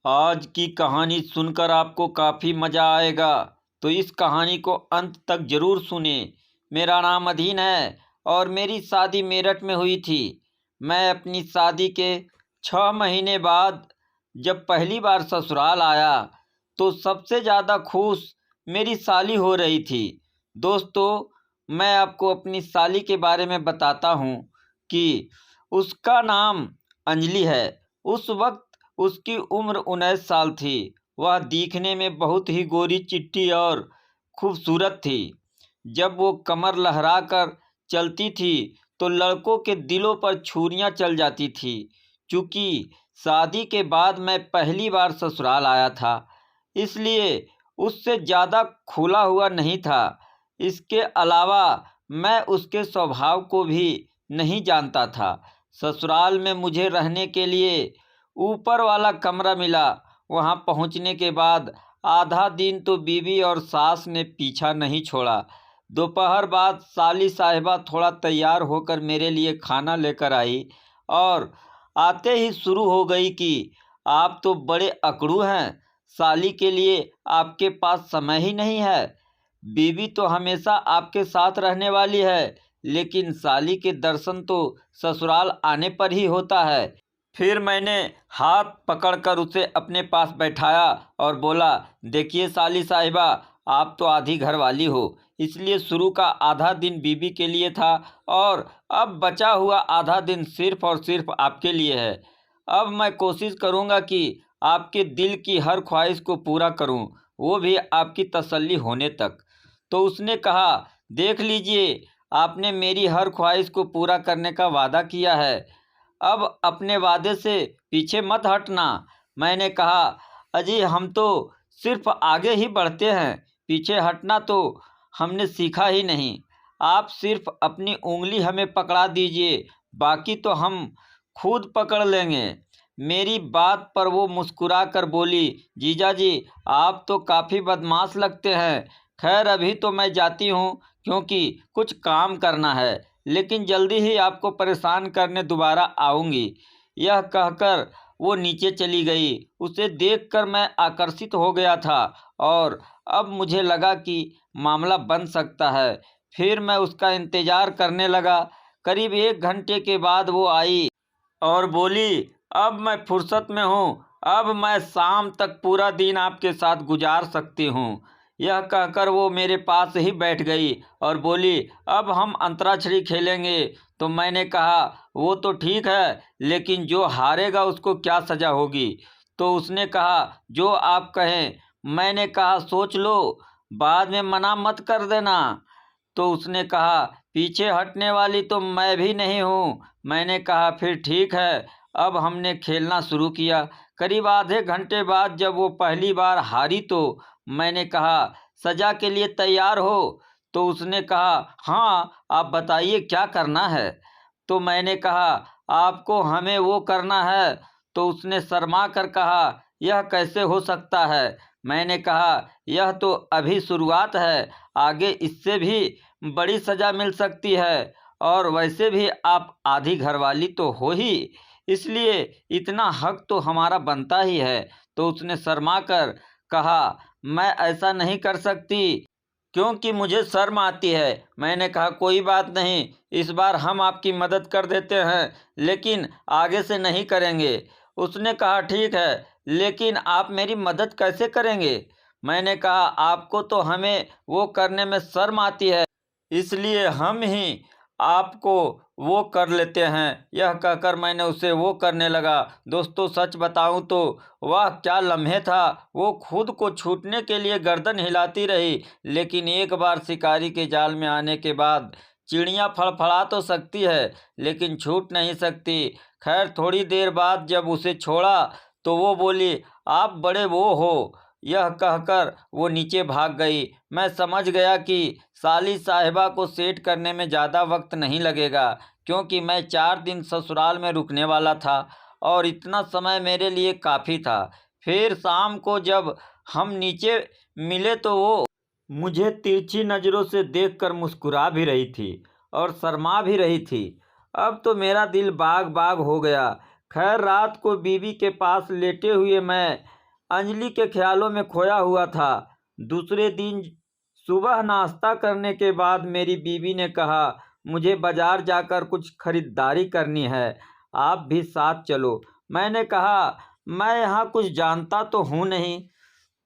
आज की कहानी सुनकर आपको काफ़ी मज़ा आएगा, तो इस कहानी को अंत तक ज़रूर सुने। मेरा नाम अधीन है और मेरी शादी मेरठ में हुई थी। मैं अपनी शादी के 6 महीने बाद जब पहली बार ससुराल आया, तो सबसे ज़्यादा खुश मेरी साली हो रही थी। दोस्तों, मैं आपको अपनी साली के बारे में बताता हूँ कि उसका नाम अंजलि है। उस वक्त उसकी उम्र 19 साल थी। वह दिखने में बहुत ही गोरी चिट्टी और खूबसूरत थी। जब वो कमर लहराकर चलती थी तो लड़कों के दिलों पर छुरियां चल जाती थी। चूँकि शादी के बाद मैं पहली बार ससुराल आया था, इसलिए उससे ज़्यादा खुला हुआ नहीं था। इसके अलावा मैं उसके स्वभाव को भी नहीं जानता था। ससुराल में मुझे रहने के लिए ऊपर वाला कमरा मिला। वहां पहुंचने के बाद आधा दिन तो बीवी और सास ने पीछा नहीं छोड़ा। दोपहर बाद साली साहिबा थोड़ा तैयार होकर मेरे लिए खाना लेकर आई और आते ही शुरू हो गई कि आप तो बड़े अकड़ू हैं, साली के लिए आपके पास समय ही नहीं है। बीवी तो हमेशा आपके साथ रहने वाली है, लेकिन साली के दर्शन तो ससुराल आने पर ही होता है। फिर मैंने हाथ पकड़कर उसे अपने पास बैठाया और बोला, देखिए साली साहिबा, आप तो आधी घरवाली हो, इसलिए शुरू का आधा दिन बीबी के लिए था और अब बचा हुआ आधा दिन सिर्फ और सिर्फ आपके लिए है। अब मैं कोशिश करूंगा कि आपके दिल की हर ख्वाहिश को पूरा करूं, वो भी आपकी तसल्ली होने तक। तो उसने कहा, देख लीजिए, आपने मेरी हर ख्वाहिश को पूरा करने का वादा किया है, अब अपने वादे से पीछे मत हटना। मैंने कहा, अजी हम तो सिर्फ आगे ही बढ़ते हैं, पीछे हटना तो हमने सीखा ही नहीं। आप सिर्फ अपनी उंगली हमें पकड़ा दीजिए, बाकी तो हम खुद पकड़ लेंगे। मेरी बात पर वो मुस्कुरा कर बोली, जीजा जी, आप तो काफ़ी बदमाश लगते हैं। खैर अभी तो मैं जाती हूँ, क्योंकि कुछ काम करना है, लेकिन जल्दी ही आपको परेशान करने दोबारा आऊँगी। यह कहकर वो नीचे चली गई। उसे देखकर मैं आकर्षित हो गया था और अब मुझे लगा कि मामला बन सकता है। फिर मैं उसका इंतज़ार करने लगा। करीब 1 घंटे के बाद वो आई और बोली, अब मैं फुर्सत में हूँ, अब मैं शाम तक पूरा दिन आपके साथ गुजार सकती हूँ। यह कहकर वो मेरे पास ही बैठ गई और बोली, अब हम अंतराक्षरी खेलेंगे। तो मैंने कहा, वो तो ठीक है, लेकिन जो हारेगा उसको क्या सज़ा होगी? तो उसने कहा, जो आप कहें। मैंने कहा, सोच लो, बाद में मना मत कर देना। तो उसने कहा, पीछे हटने वाली तो मैं भी नहीं हूँ। मैंने कहा, फिर ठीक है। अब हमने खेलना शुरू किया। करीब आधे घंटे बाद जब वो पहली बार हारी तो मैंने कहा, सजा के लिए तैयार हो? तो उसने कहा, हाँ, आप बताइए क्या करना है? तो मैंने कहा, आपको हमें वो करना है। तो उसने शर्मा कर कहा, यह कैसे हो सकता है? मैंने कहा, यह तो अभी शुरुआत है, आगे इससे भी बड़ी सज़ा मिल सकती है, और वैसे भी आप आधी घरवाली तो हो ही, इसलिए इतना हक तो हमारा बनता ही है। तो उसने शर्मा कर कहा, मैं ऐसा नहीं कर सकती, क्योंकि मुझे शर्म आती है। मैंने कहा, कोई बात नहीं, इस बार हम आपकी मदद कर देते हैं, लेकिन आगे से नहीं करेंगे। उसने कहा, ठीक है, लेकिन आप मेरी मदद कैसे करेंगे? मैंने कहा, आपको तो हमें वो करने में शर्म आती है, इसलिए हम ही आपको वो कर लेते हैं। यह कहकर मैंने उसे वो करने लगा। दोस्तों, सच बताऊं तो वह क्या लम्हे था। वो खुद को छूटने के लिए गर्दन हिलाती रही, लेकिन एक बार शिकारी के जाल में आने के बाद चिड़ियां फड़फड़ा तो सकती है, लेकिन छूट नहीं सकती। खैर थोड़ी देर बाद जब उसे छोड़ा तो वो बोली, आप बड़े वो हो। यह कहकर वो नीचे भाग गई। मैं समझ गया कि साली साहिबा को सेट करने में ज़्यादा वक्त नहीं लगेगा, क्योंकि मैं 4 दिन ससुराल में रुकने वाला था और इतना समय मेरे लिए काफ़ी था। फिर शाम को जब हम नीचे मिले तो वो मुझे तिरछी नज़रों से देखकर मुस्कुरा भी रही थी और शर्मा भी रही थी। अब तो मेरा दिल बाग बाग हो गया। खैर रात को बीवी के पास लेटे हुए मैं अंजलि के ख्यालों में खोया हुआ था। दूसरे दिन सुबह नाश्ता करने के बाद मेरी बीवी ने कहा, मुझे बाजार जाकर कुछ खरीदारी करनी है, आप भी साथ चलो। मैंने कहा, मैं यहाँ कुछ जानता तो हूँ नहीं,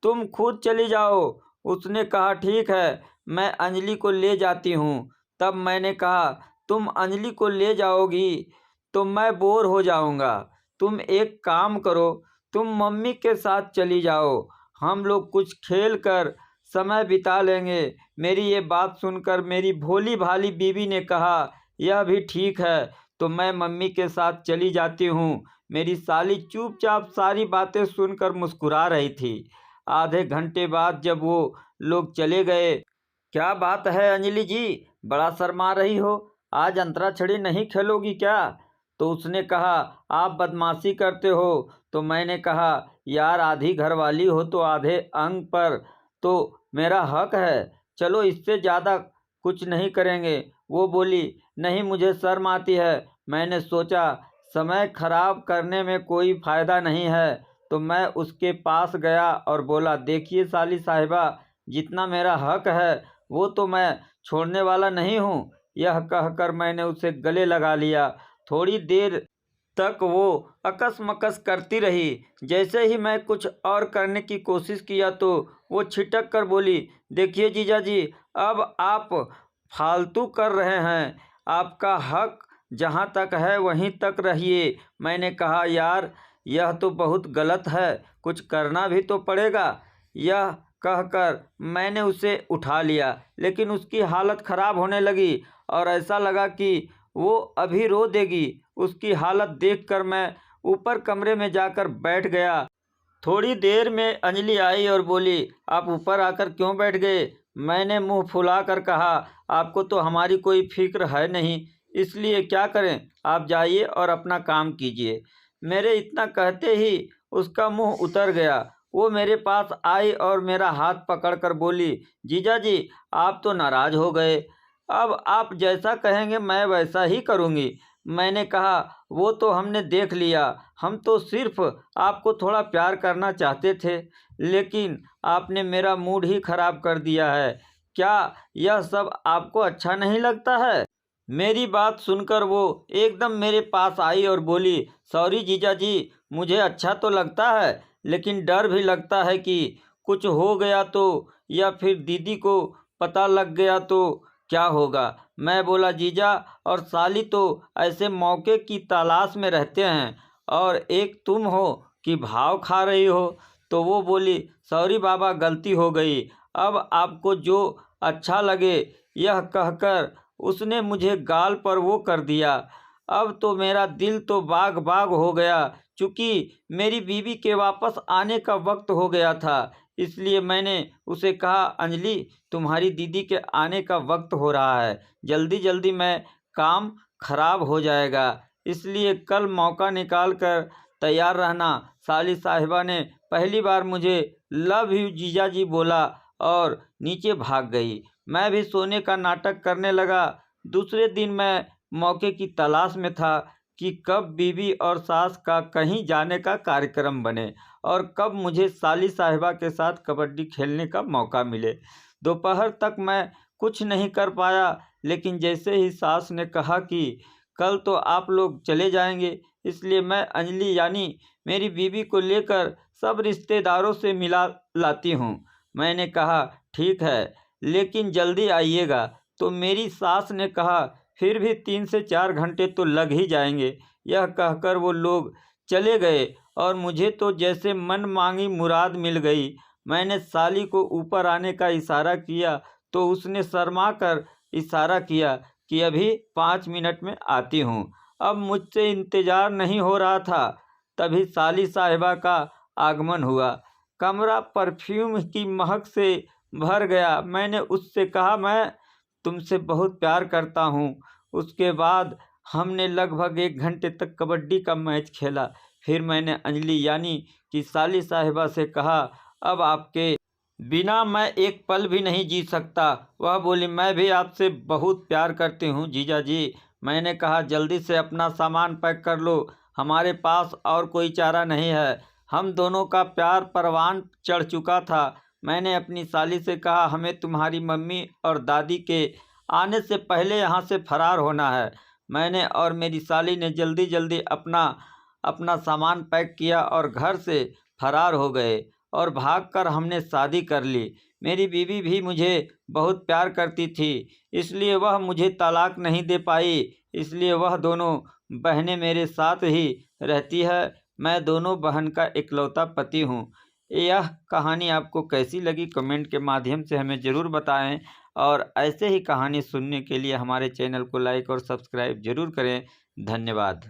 तुम खुद चली जाओ। उसने कहा, ठीक है, मैं अंजलि को ले जाती हूँ। तब मैंने कहा, तुम अंजलि को ले जाओगी तो मैं बोर हो जाऊँगा। तुम एक काम करो, तुम मम्मी के साथ चली जाओ, हम लोग कुछ खेल कर समय बिता लेंगे। मेरी ये बात सुनकर मेरी भोली भाली बीवी ने कहा, यह भी ठीक है, तो मैं मम्मी के साथ चली जाती हूँ। मेरी साली चुपचाप सारी बातें सुनकर मुस्कुरा रही थी। आधे घंटे बाद जब वो लोग चले गए, क्या बात है अंजलि जी, बड़ा शर्मा रही हो, आज अंतराक्षरी नहीं खेलोगी क्या? तो उसने कहा, आप बदमाशी करते हो। तो मैंने कहा, यार आधी घरवाली हो तो आधे अंग पर तो मेरा हक है, चलो इससे ज़्यादा कुछ नहीं करेंगे। वो बोली, नहीं मुझे शर्म आती है। मैंने सोचा समय खराब करने में कोई फ़ायदा नहीं है, तो मैं उसके पास गया और बोला, देखिए साली साहिबा, जितना मेरा हक है वो तो मैं छोड़ने वाला नहीं हूँ। यह कहकर मैंने उसे गले लगा लिया। थोड़ी देर तक वो अकस-मकस करती रही। जैसे ही मैं कुछ और करने की कोशिश किया तो वो छिटक कर बोली, देखिए जीजा जी, अब आप फालतू कर रहे हैं, आपका हक जहाँ तक है वहीं तक रहिए। मैंने कहा, यार यह तो बहुत गलत है, कुछ करना भी तो पड़ेगा। यह कहकर मैंने उसे उठा लिया, लेकिन उसकी हालत ख़राब होने लगी और ऐसा लगा कि वो अभी रो देगी। उसकी हालत देखकर मैं ऊपर कमरे में जाकर बैठ गया। थोड़ी देर में अंजलि आई और बोली, आप ऊपर आकर क्यों बैठ गए? मैंने मुंह फुलाकर कहा, आपको तो हमारी कोई फिक्र है नहीं, इसलिए क्या करें, आप जाइए और अपना काम कीजिए। मेरे इतना कहते ही उसका मुंह उतर गया। वो मेरे पास आई और मेरा हाथ पकड़कर बोली, जीजा जी, आप तो नाराज़ हो गए, अब आप जैसा कहेंगे मैं वैसा ही करूँगी। मैंने कहा, वो तो हमने देख लिया, हम तो सिर्फ आपको थोड़ा प्यार करना चाहते थे, लेकिन आपने मेरा मूड ही खराब कर दिया है। क्या यह सब आपको अच्छा नहीं लगता है? मेरी बात सुनकर वो एकदम मेरे पास आई और बोली, सॉरी जीजा जी, मुझे अच्छा तो लगता है, लेकिन डर भी लगता है कि कुछ हो गया तो, या फिर दीदी को पता लग गया तो क्या होगा। मैं बोला, जीजा और साली तो ऐसे मौके की तलाश में रहते हैं, और एक तुम हो कि भाव खा रही हो। तो वो बोली, सॉरी बाबा, गलती हो गई, अब आपको जो अच्छा लगे। यह कहकर उसने मुझे गाल पर वो कर दिया। अब तो मेरा दिल तो बाग बाग हो गया। चूँकि मेरी बीवी के वापस आने का वक्त हो गया था, इसलिए मैंने उसे कहा, अंजलि, तुम्हारी दीदी के आने का वक्त हो रहा है, जल्दी जल्दी में काम खराब हो जाएगा, इसलिए कल मौका निकाल कर तैयार रहना। साली साहिबा ने पहली बार मुझे लव यू जीजा जी बोला और नीचे भाग गई। मैं भी सोने का नाटक करने लगा। दूसरे दिन मैं मौके की तलाश में था कि कब बीवी और सास का कहीं जाने का कार्यक्रम बने और कब मुझे साली साहिबा के साथ कबड्डी खेलने का मौका मिले। दोपहर तक मैं कुछ नहीं कर पाया, लेकिन जैसे ही सास ने कहा कि कल तो आप लोग चले जाएंगे, इसलिए मैं अंजलि यानी मेरी बीवी को लेकर सब रिश्तेदारों से मिला लाती हूँ। मैंने कहा, ठीक है, लेकिन जल्दी आइएगा। तो मेरी सास ने कहा, फिर भी 3 से 4 घंटे तो लग ही जाएंगे। यह कहकर वो लोग चले गए और मुझे तो जैसे मन मांगी मुराद मिल गई। मैंने साली को ऊपर आने का इशारा किया तो उसने शर्मा कर इशारा किया कि अभी 5 मिनट में आती हूँ। अब मुझसे इंतज़ार नहीं हो रहा था, तभी साली साहिबा का आगमन हुआ। कमरा परफ्यूम की महक से भर गया। मैंने उससे कहा, मैं तुमसे बहुत प्यार करता हूँ। उसके बाद हमने लगभग 1 घंटे तक कबड्डी का मैच खेला। फिर मैंने अंजलि यानी कि साली साहिबा से कहा, अब आपके बिना मैं एक पल भी नहीं जी सकता। वह बोली, मैं भी आपसे बहुत प्यार करती हूँ जीजा जी। मैंने कहा, जल्दी से अपना सामान पैक कर लो, हमारे पास और कोई चारा नहीं है। हम दोनों का प्यार परवान चढ़ चुका था। मैंने अपनी साली से कहा, हमें तुम्हारी मम्मी और दादी के आने से पहले यहाँ से फरार होना है। मैंने और मेरी साली ने जल्दी जल्दी अपना सामान पैक किया और घर से फरार हो गए और भागकर हमने शादी कर ली। मेरी बीवी भी मुझे बहुत प्यार करती थी, इसलिए वह मुझे तलाक नहीं दे पाई। इसलिए वह दोनों बहनें मेरे साथ ही रहती है। मैं दोनों बहन का इकलौता पति हूँ। यह कहानी आपको कैसी लगी कमेंट के माध्यम से हमें ज़रूर बताएं और ऐसे ही कहानी सुनने के लिए हमारे चैनल को लाइक और सब्सक्राइब ज़रूर करें। धन्यवाद।